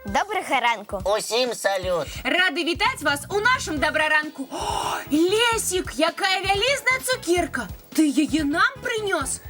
Добрага ранку. Усім салют. Рады вітаць вас у нашым добраранку. О, Лесік, якая вялізная цукерка. Ты яе нам прынёс?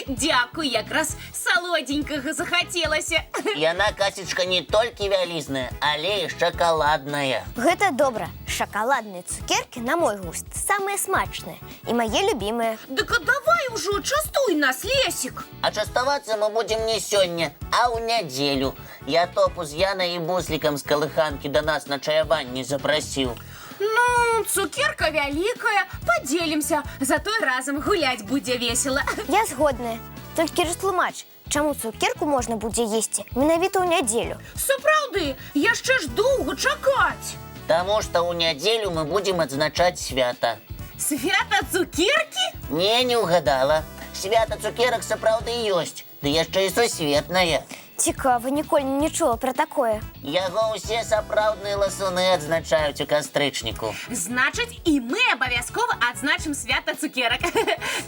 Дзякуй, якраз салодзенькага захацелася. Яна, Касечка, не толькі вялізная, але і шакаладная. Гэта добра. Шакаладныя цукеркі, на мой густ, самыя смачныя і мае любімыя. Дык давай ужо, частуй нас, Лесік. А частавацца мы будзем не сёння, а ў нядзелю. Я топу з Янай і Буслікам з калыханкі да нас на чаяванне запрасіў. Ну, цукерка вялікая, падзелімся. Затой разам гуляць будзе весела. Я згодная. Толькі растлумач, чаму цукерку можна будзе есці менавіта ў нядзелю. Сапраўды, яшчэ ж доўга чакаць. Таму што ў нядзелю мы будзем адзначаць свята. Свята цукеркі? Не угадала. Свята цукерак сапраўды ёсць, ды яшчэ і сусветнае. Цікава, ніколі не чула пра такое. Яго ўсе сапраўдныя ласуны адзначаюць у кастрычніку. Значыць, і мы абавязкова адзначым свята цукерак.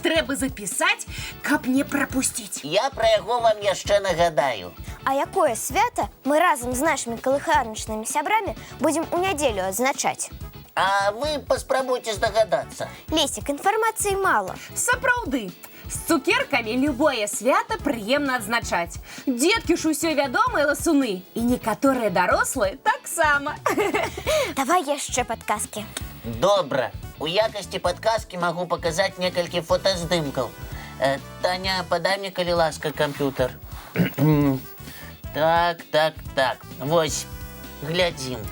Трэба запісаць, каб не прапусціць. Я пра яго вам яшчэ нагадаю. А якое свята мы разам з нашымі калыханачнымі сябрамі будзем у нядзелю адзначаць? А вы паспрабуйце здагадацца. Лесік, інфармацыі мала. Сапраўды, з цукеркамі любое свята прыемна адзначаць. Дзеткі ж усё вядомыя ласуны, і некаторыя дарослыя таксама. Давай яшчэ падказкі. Добра. У якасці падказкі магу паказаць некалькі фотаздымкаў. Таня, падай мне, калі ласка, камп'ютар. Так. Вось, глядзім.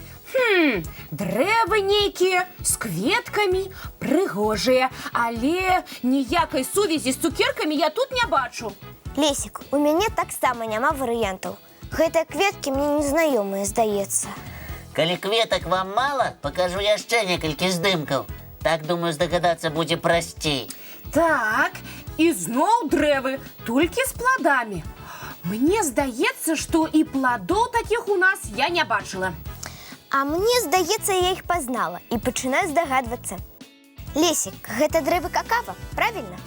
Дрэвы нейкія, з кветкамі, прыгожыя, але ніякай сувязі з цукеркамі я тут не бачу. Лесік, у мяне таксама няма варыянтаў. Гэтыя кветкі мне незнаёмыя, здаецца. Калі кветак вам мала, пакажу яшчэ некалькі здымкаў. Так, думаю, здагадацца будзе прасцей. Так, і зноў дрэвы, толькі з пладамі. Мне здаецца, што і пладоў такіх у нас я не бачыла. А мне здаецца, я іх пазнала і пачынаю здагадвацца. Лесік, гэта дрэвы какава, правільна?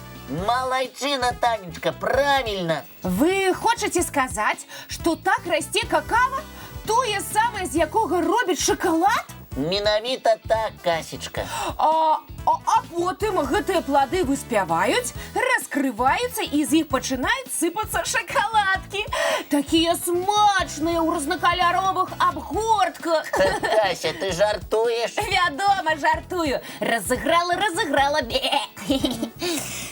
Малайчына, Танечка, правільна. Вы хочаце сказаць, што так расце какава? Тое самае, з якога робяць шакалад? Менавіта так, Касечка. А потым гэтыя плады выспяваюць, раскрываюцца і з іх пачынаюць сыпацца шакаладкі. Такія смачныя ў рознакаляровых абгортках. Кася, ты жартуеш? Вядома, жартую. Разыграла.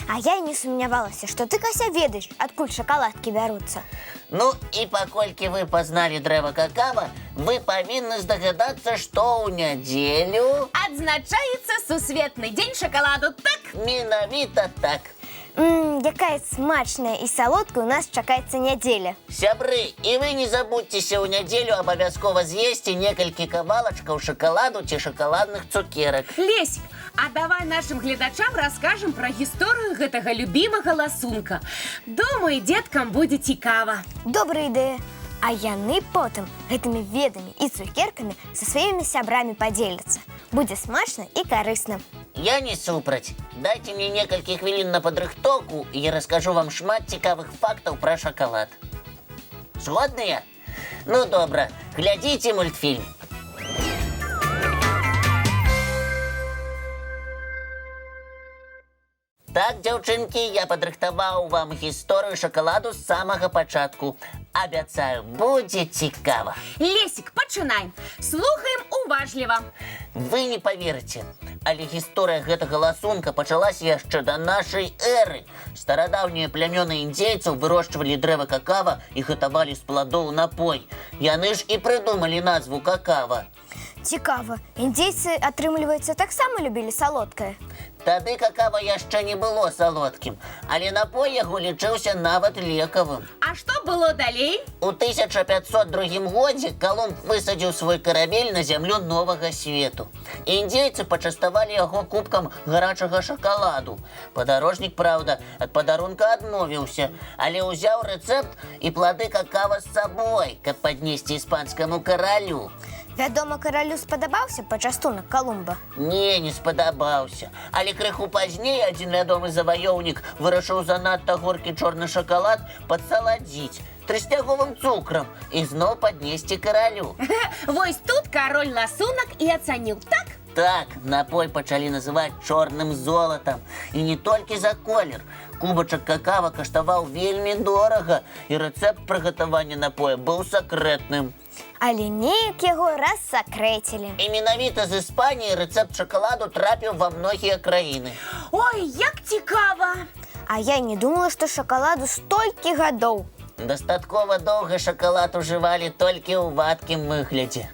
А я і не сумнявалася, што ты, Кася, ведаеш, адкуль шакаладкі бяруцца. Ну, і паколькі вы пазналі дрэва какава, вы павінны здагадацца, што ў нядзелю... Адзначаецца сусветны дзень шакаладу, так? Менавіта так. Якая смачная і салодкая у нас чакаецца нядзеля. Сябры, і вы не забудзьцеся ў нядзелю абавязкова з'есці некалькі кавалачкаў шакаладу ці шакаладных цукерак. Лесік, а давай нашым гледачам раскажам пра гісторыю гэтага любімага ласунка. Думаю, дзеткам будзе цікава. Добрая ідэя. А яны потым гэтымі ведамі і цукеркамі са сваімі сябрамі падзеляцца. Будзе смачна і карысна. Я не супраць. Дайце мне некалькі хвілін на падрыхтоўку, і я раскажу вам шмат цікавых фактаў пра шакалад. Згодныя? Ну, добра, глядзіце мультфільм. Так, дзяўчынкі, я падрыхтаваў вам гісторыю шакаладу з самага пачатку. Абяцаю, будзе цікава. Лесік, пачынай. Слухаем уважліва. Вы не паверыце, але гісторыя гэтага ласунка пачалася яшчэ да нашай эры. Старадаўнія плямёны індзейцаў вырошчвалі дрэва какава і гатавалі з пладоў напой. Яны ж і прыдумалі назву какава. Цікава, індзейцы, атрымліваецца, таксама любілі салодкае? Тады какава яшчэ не было салодкім, але напой яго лічыўся нават лекавым. А што было далей? У 1502 годзе Калумб высадзіў свой карабель на зямлю новага свету. Індзейцы пачаставалі яго кубкам гарачага шакаладу. Падарожнік, праўда, ад падарунка адмовіўся, але ўзяў рэцэпт і плады какава з сабой, каб паднесці іспанскаму каралю. Вядома, каралю спадабаўся пачастунак Калумба. Не спадабаўся. Але крыху пазней адзін вядомы заваёўнік вырашыў занадта горкі чорны шакалад падсаладзіць трысняговым цукрам і зноў паднесці каралю. Вось тут король ласунак і ацаніў, так? Так, напой пачалі называць чорным золатам. І не толькі за колер. Кубачак какава каштаваў вельмі дорага, і рэцэпт прыгатавання напоя быў сакрэтным. Але неяк яго рассакрэцілі. І менавіта з Іспаніі рэцэпт шакаладу трапіў ва многія краіны. Ой, як цікава! А я не думала, што шакаладу столькі гадоў. Дастаткова доўга шакалад ужывалі толькі ў вадкім выглядзе.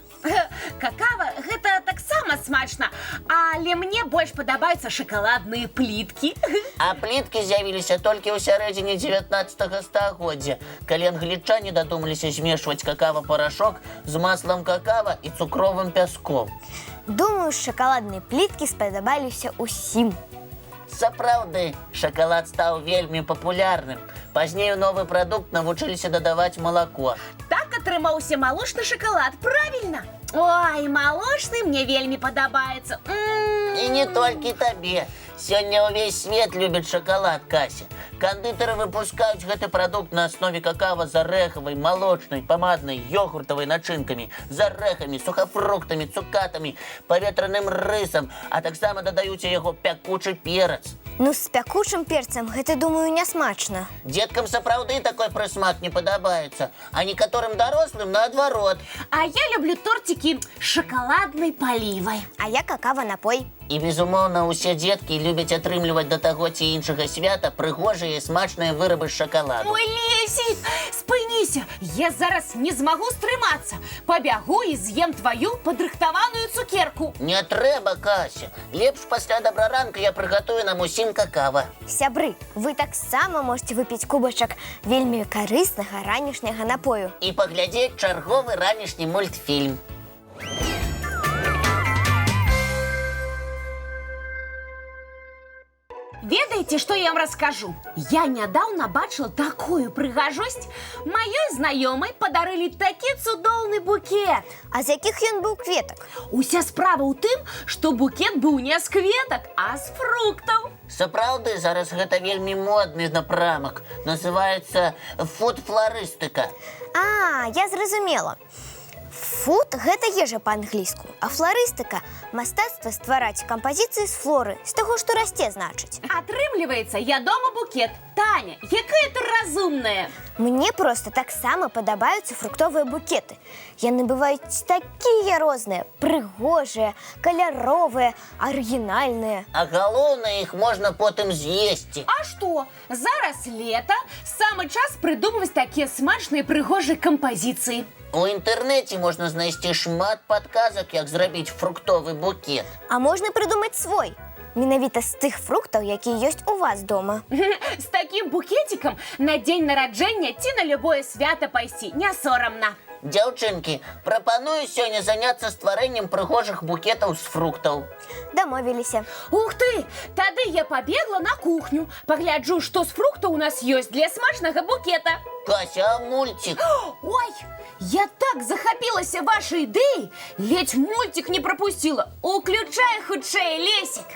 Какава гэта таксама смачна, але мне больш падабаюцца шакаладныя пліткі. А пліткі з'явіліся толькі ў сярэдзіне 19 стагоддзя, калі англічане дадумаліся змешваць какава-парашок з маслам какава і цукровым пяском. Думаю, шакаладныя пліткі спадабаліся ўсім. Сапраўды, шакалад стаў вельмі папулярным. Пазней у новы прадукт навучыліся дадаваць малако. Так атрымаўся малочны шакалад, правільна? Ой, малочны мне вельмі падабаецца. І не толькі табе. Сёння ўвесь свет любіць шакалад, Кася. Кандытары выпускаюць гэты прадукт на аснове какава з арэхавай, малочнай, памаднай, ёгуртавай начынкамі, з арэхамі, сухафруктамі, цукатамі, паветраным рысам, а таксама дадаюць у яго пякучы перац. Ну, з пякучым перцам гэта, думаю, нясмачна. Дзеткам сапраўды такой прысмак не падабаецца, а некаторым дарослым наадварот. А я люблю тортики з шакаладнай палівай. А я какава-напой. І, безумоўна, усе дзеткі любяць атрымліваць да таго ці іншага свята прыгожыя і смачныя вырабы з шакаладу. Ой, Лесік, спыніся, я зараз не змагу стрымацца. Пабягу і з'ем тваю падрыхтаваную цукерку. Не трэба, Кася. Лепш пасля добраранка я прыгатую нам усім какава. Сябры, вы таксама можете выпіць кубачак вельмі карыснага ранішняга напою. І паглядзець чарговы ранішні мультфільм. Ведаеце, што я вам раскажу? Я нядаўна бачыла такую прыгажосць. Маёй знаёмай падарылі такі цудоўны букет. А з якіх ён быў кветак? Уся справа ў тым, што букет быў не з кветак, а з фруктаў. Сапраўды, зараз гэта вельмі модны напрамак. Называецца фуд-фларыстыка. А, я зразумела. Фуд – гэта ежа па-англійску, а фларыстыка – мастацтва ствараць кампазіцыі з флоры, з таго, што расце, значыць. Атрымліваецца, я дома букет. Таня, якая ты разумная. Мне проста таксама падабаюцца фруктовыя букеты. Яны бываюць такія розныя, прыгожыя, каляровыя, арыгінальныя. А галоўнае, іх можна потым з'есці. А што? Зараз лета, самы час прыдумваць такія смачныя прыгожыя кампазіцыі. У інтэрнэце можна знайсці шмат падказак, як зрабіць фруктовы букет. А можна прыдумаць свой. Менавіта з тых фруктаў, якія ёсць у вас дома. З такім букетикам на дзень нараджэння ці на любое свята пайсці не сорамна. Дзяўчынкі, прапаную сёння заняцца стварэннем прыгожых букетаў з фруктаў. Дамовіліся. Ух ты! Тады я пабегла на кухню, пагляджу, што з фруктаў у нас ёсць для смачнага букета. Кася, а мультик? Ой, я так захапілася вашай ідэяй, ледзь мультик не пропустила. Уключай хутчэй, Лесік.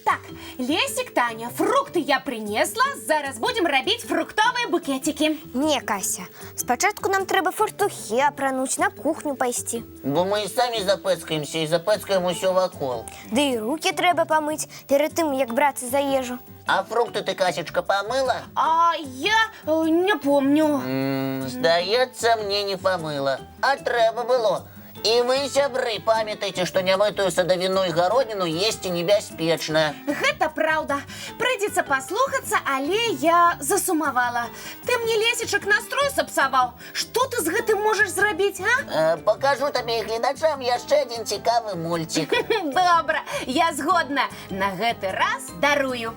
Так, Лесік, Таня, фрукты я принесла, зараз будем рабіць фруктовыя букетики. Не, Кася, спачатку нам трэба фартухі апрануць, на кухню пайсці. Бо мы і самі запэцкаемся і запэцкаем усё вакол. Ды і рукі трэба памыць перад тым, як брацца за ежу. А фрукты ты, Касечка, памыла? А я не помню. Здаецца, мне не памыла. А трэба было. І вы, сябры, памятайце, што нямытую садавіну і гародніну есці небяспечна. Гэта праўда. Прыйдзецца паслухацца, але я засумавала. Ты мне, Лесічак, настрой сапсаваў. Што ты з гэтым можаш зрабіць, а? Пакажу табе і гледачам яшчэ адзін цікавы мульцік. Добра, я згодна. На гэты раз дарую.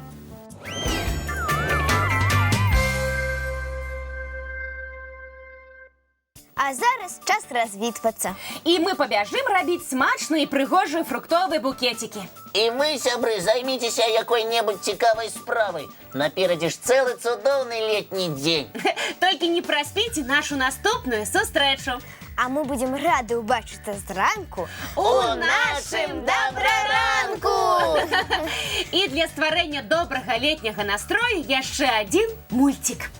А зараз час развітвацца. І мы пабяжым рабіць смачныя і прыгожыя фруктовыя букетики. І вы, сябры, займіцеся якой-небудзь цікавай справай. Наперадзе ж цэлы цудоўны летні дзень. Толькі не праспіце нашу наступную сустрэчу. А мы будзем рады ўбачыцца зранку У нашым дабраранку! І для стварэння добрага летняга настрою яшчэ адзін мульцік.